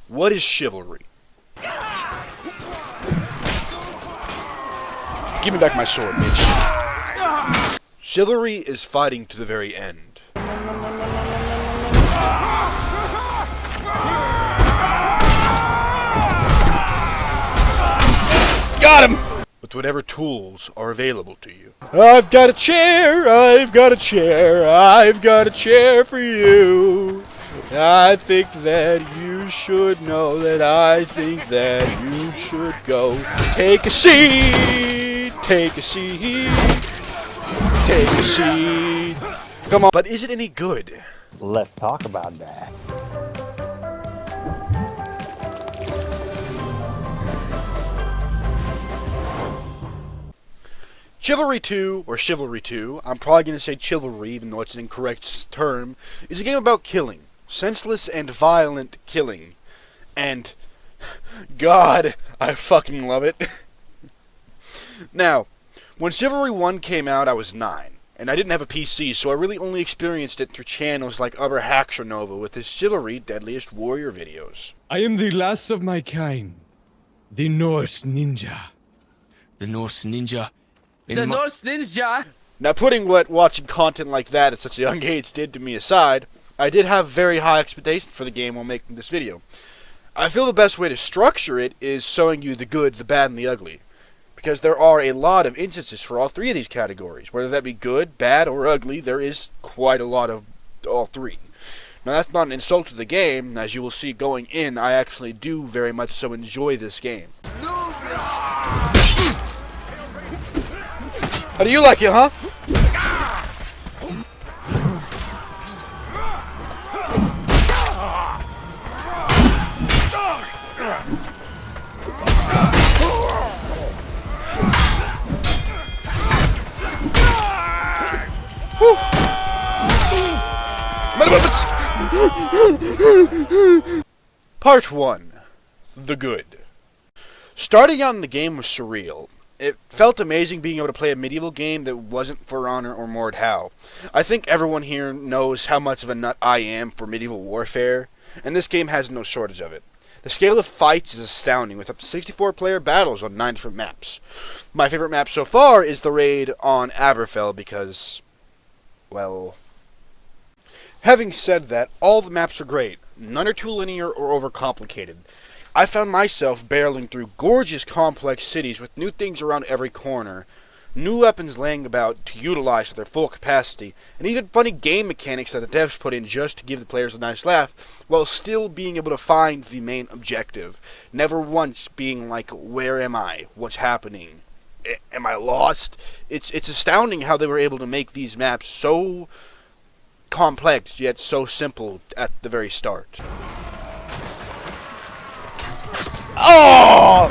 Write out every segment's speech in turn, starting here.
What is chivalry? Give me back my sword, bitch. Chivalry is fighting to the very end. Got him! With whatever tools are available to you. I've got a chair, I've got a chair, I've got a chair for you. I think that you should know that I think that you should go. Take a seat, take a seat, take a seat. Come on. But is it any good? Let's talk about that. Chivalry 2, or Chivalry 2, I'm probably going to say Chivalry even though it's an incorrect term, is a game about killing. Senseless and violent killing. And, God, I fucking love it. Now, when Chivalry 1 came out, I was 9. And I didn't have a PC, so I really only experienced it through channels like Uber Hacks or Nova with his Chivalry Deadliest Warrior videos. I am the last of my kind. The Norse ninja. The Norse ninja. The Norse ninja! Now, putting what watching content like that at such a young age did to me aside, I did have very high expectations for the game while making this video. I feel the best way to structure it is showing you the good, the bad, and the ugly. Because there are a lot of instances for all three of these categories. Whether that be good, bad, or ugly, there is quite a lot of all three. Now, that's not an insult to the game. As you will see going in, I actually do very much so enjoy this game. How do you like it, huh? Part 1. The Good. Starting out in the game was surreal. It felt amazing being able to play a medieval game that wasn't For Honor or Mord Howe. I think everyone here knows how much of a nut I am for medieval warfare, and this game has no shortage of it. The scale of fights is astounding, with up to 64 player battles on 9 different maps. My favorite map so far is the raid on Aberfell because, well... Having said that, all the maps are great. None are too linear or overcomplicated. I found myself barreling through gorgeous complex cities with new things around every corner, new weapons laying about to utilize to their full capacity, and even funny game mechanics that the devs put in just to give the players a nice laugh, while still being able to find the main objective. Never once being like, where am I? What's happening? Am I lost? It's astounding how they were able to make these maps so complex, yet so simple at the very start. Oh!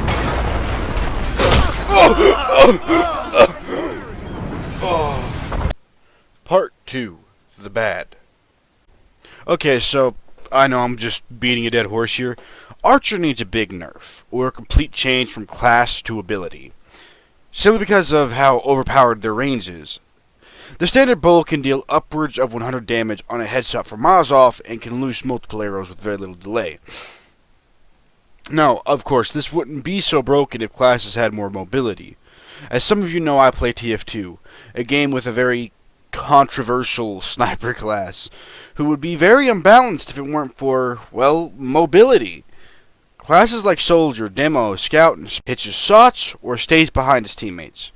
Part 2. The Bad. Okay, so, I know I'm just beating a dead horse here. Archer needs a big nerf, or a complete change from class to ability. Simply because of how overpowered their range is. The standard bow can deal upwards of 100 damage on a headshot from miles off, and can loose multiple arrows with very little delay. Now, of course, this wouldn't be so broken if classes had more mobility. As some of you know, I play TF2, a game with a very controversial sniper class, who would be very unbalanced if it weren't for, well, mobility. Classes like Soldier, Demo, Scout, and hitches shots or stays behind his teammates.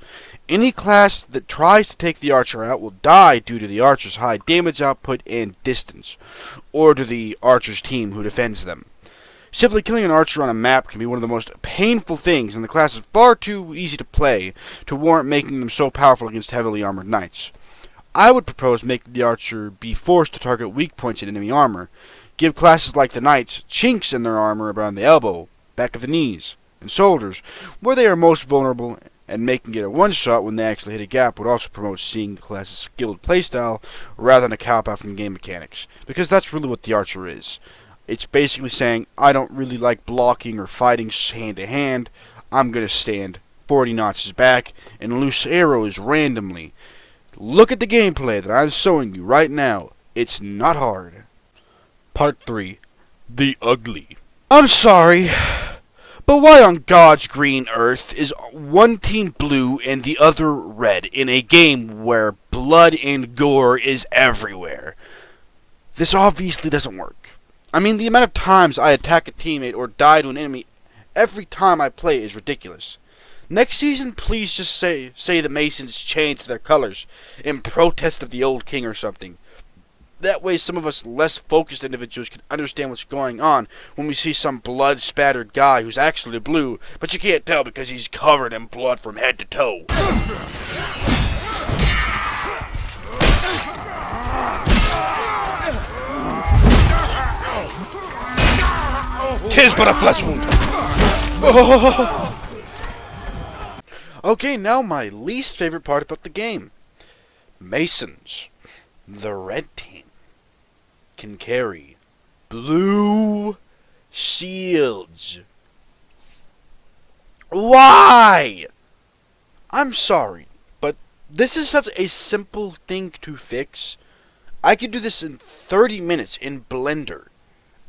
Any class that tries to take the Archer out will die due to the Archer's high damage output and distance, or to the Archer's team who defends them. Simply killing an Archer on a map can be one of the most painful things, and the class is far too easy to play to warrant making them so powerful against heavily armored knights. I would propose making the Archer be forced to target weak points in enemy armor, give classes like the Knights chinks in their armor around the elbow, back of the knees, and shoulders, where they are most vulnerable, and making it a one-shot when they actually hit a gap would also promote seeing the class's skilled playstyle rather than a cop-out from game mechanics, because that's really what the Archer is. It's basically saying, I don't really like blocking or fighting hand-to-hand, I'm going to stand 40 notches back and loose arrows randomly. Look at the gameplay that I'm showing you right now. It's not hard. Part 3. The Ugly. I'm sorry, but why on God's green earth is one team blue and the other red in a game where blood and gore is everywhere? This obviously doesn't work. I mean, the amount of times I attack a teammate or die to an enemy every time I play is ridiculous. Next season, please just say the Masons changed their colors in protest of the old king or something. That way some of us less focused individuals can understand what's going on when we see some blood-spattered guy who's actually blue, but you can't tell because he's covered in blood from head to toe. "'Tis but a flesh wound." Okay, now my least favorite part about the game. Masons, the red team, can carry blue shields. Why? I'm sorry, but this is such a simple thing to fix. I could do this in 30 minutes in Blender.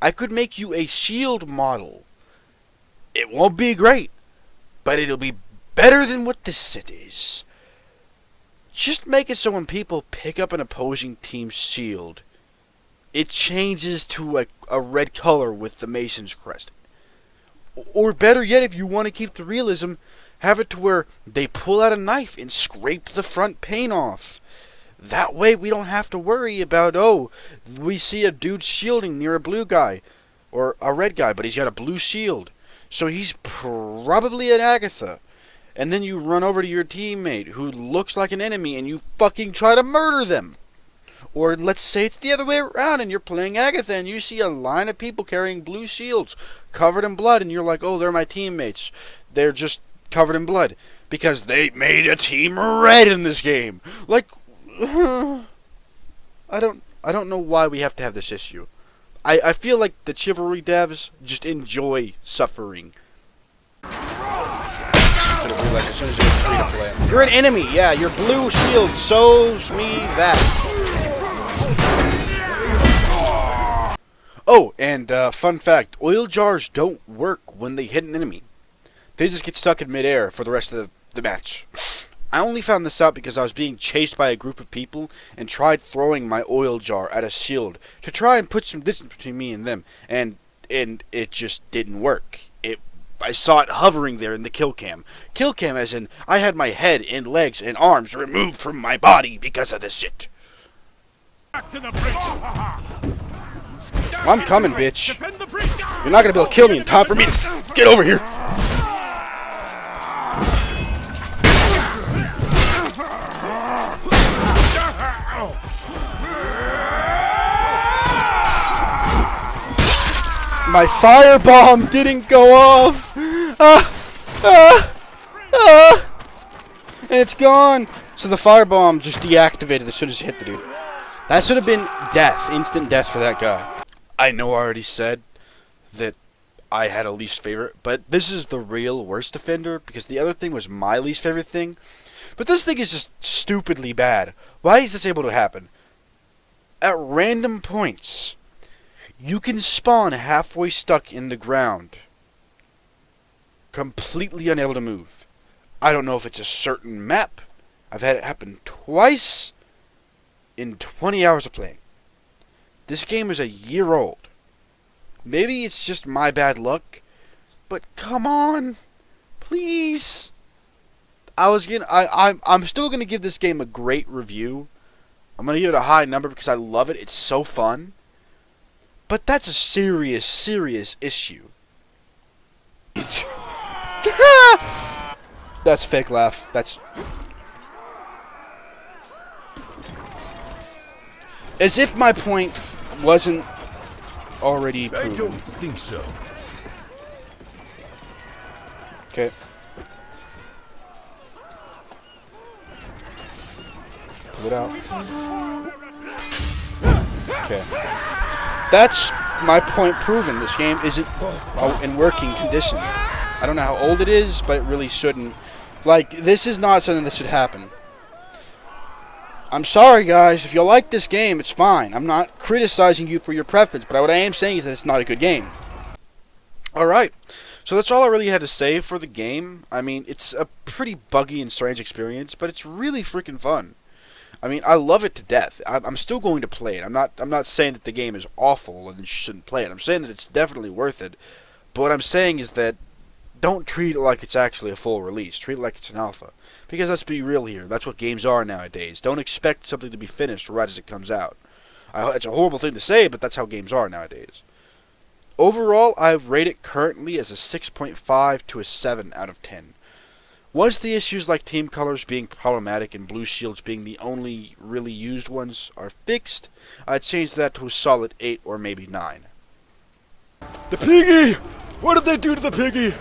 I could make you a shield model. It won't be great, but it'll be better than what this set is. Just make it so when people pick up an opposing team's shield, it changes to a red color with the Mason's crest. Or better yet, if you want to keep the realism, have it to where they pull out a knife and scrape the front paint off. That way we don't have to worry about, oh, we see a dude shielding near a blue guy, or a red guy, but he's got a blue shield. So he's probably an Agatha. And then you run over to your teammate who looks like an enemy and you fucking try to murder them. Or let's say it's the other way around and you're playing Agatha and you see a line of people carrying blue shields covered in blood and you're like, oh, they're my teammates. They're just covered in blood because they made a team red in this game. Like, I don't know why we have to have this issue. I feel like the Chivalry devs just enjoy suffering. Like as soon as you're free to play. You're an enemy, yeah, your blue shield shows me that. Oh, and fun fact, oil jars don't work when they hit an enemy. They just get stuck in midair for the rest of the match. I only found this out because I was being chased by a group of people and tried throwing my oil jar at a shield to try and put some distance between me and them, and it just didn't work. I saw it hovering there in the kill cam. Kill cam as in, I had my head and legs and arms removed from my body because of this shit. Back to the bridge. I'm coming, bitch. You're not gonna be able to kill me in time for me to get over here. My firebomb didn't go off. And it's gone. So the firebomb just deactivated as soon as it hit the dude. That should have been death, instant death for that guy. I know I already said that I had a least favorite, but this is the real worst offender because the other thing was my least favorite thing. But this thing is just stupidly bad. Why is this able to happen? At random points, you can spawn halfway stuck in the ground, completely unable to move. I don't know if it's a certain map. I've had it happen twice in 20 hours of playing. This game is a year old. Maybe it's just my bad luck, but come on, please. I'm still gonna give this game a great review. I'm gonna give it a high number because I love it. It's so fun. But that's a serious, serious issue. That's fake laugh. That's as if my point wasn't already proven. I don't think so. Okay. Pull it out. Okay. That's my point proven. This game isn't in working condition. I don't know how old it is, but it really shouldn't. Like, this is not something that should happen. I'm sorry, guys. If you like this game, it's fine. I'm not criticizing you for your preference, but what I am saying is that it's not a good game. Alright, so that's all I really had to say for the game. I mean, it's a pretty buggy and strange experience, but it's really freaking fun. I mean, I love it to death. I'm still going to play it. I'm not saying that the game is awful and you shouldn't play it. I'm saying that it's definitely worth it. But what I'm saying is that don't treat it like it's actually a full release. Treat it like it's an alpha. Because let's be real here. That's what games are nowadays. Don't expect something to be finished right as it comes out. It's a horrible thing to say, but that's how games are nowadays. Overall, I rate it currently as a 6.5 to a 7 out of 10. Once the issues like team colors being problematic and blue shields being the only really used ones are fixed, I'd change that to a solid 8 or maybe 9. The piggy! What did they do to the piggy?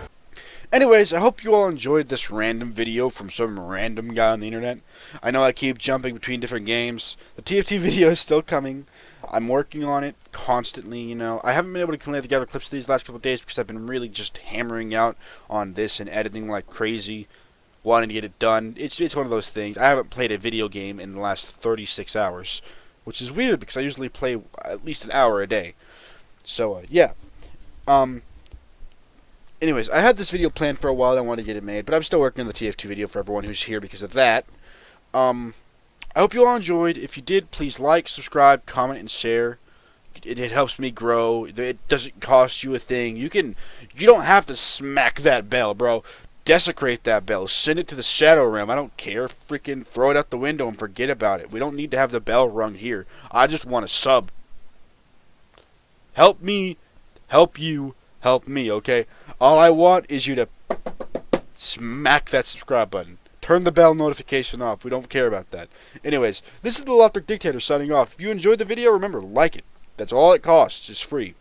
Anyways, I hope you all enjoyed this random video from some random guy on the internet. I know I keep jumping between different games. The TFT video is still coming. I'm working on it constantly, you know. I haven't been able to collate together clips of these last couple of days because I've been really just hammering out on this and editing like crazy, wanting to get it done. It's one of those things. I haven't played a video game in the last 36 hours, which is weird because I usually play at least an hour a day. So, yeah. Anyways, I had this video planned for a while. I wanted to get it made, but I'm still working on the TF2 video for everyone who's here because of that. I hope you all enjoyed. If you did, please like, subscribe, comment, and share. It helps me grow. It doesn't cost you a thing. You don't have to smack that bell, bro. Desecrate that bell. Send it to the Shadow Realm. I don't care. Freaking throw it out the window and forget about it. We don't need to have the bell rung here. I just want a sub. Help me. Help you. Help me, okay? All I want is you to smack that subscribe button. Turn the bell notification off. We don't care about that. Anyways, this is the Lothric Dictator signing off. If you enjoyed the video, remember, like it. That's all it costs. It's free.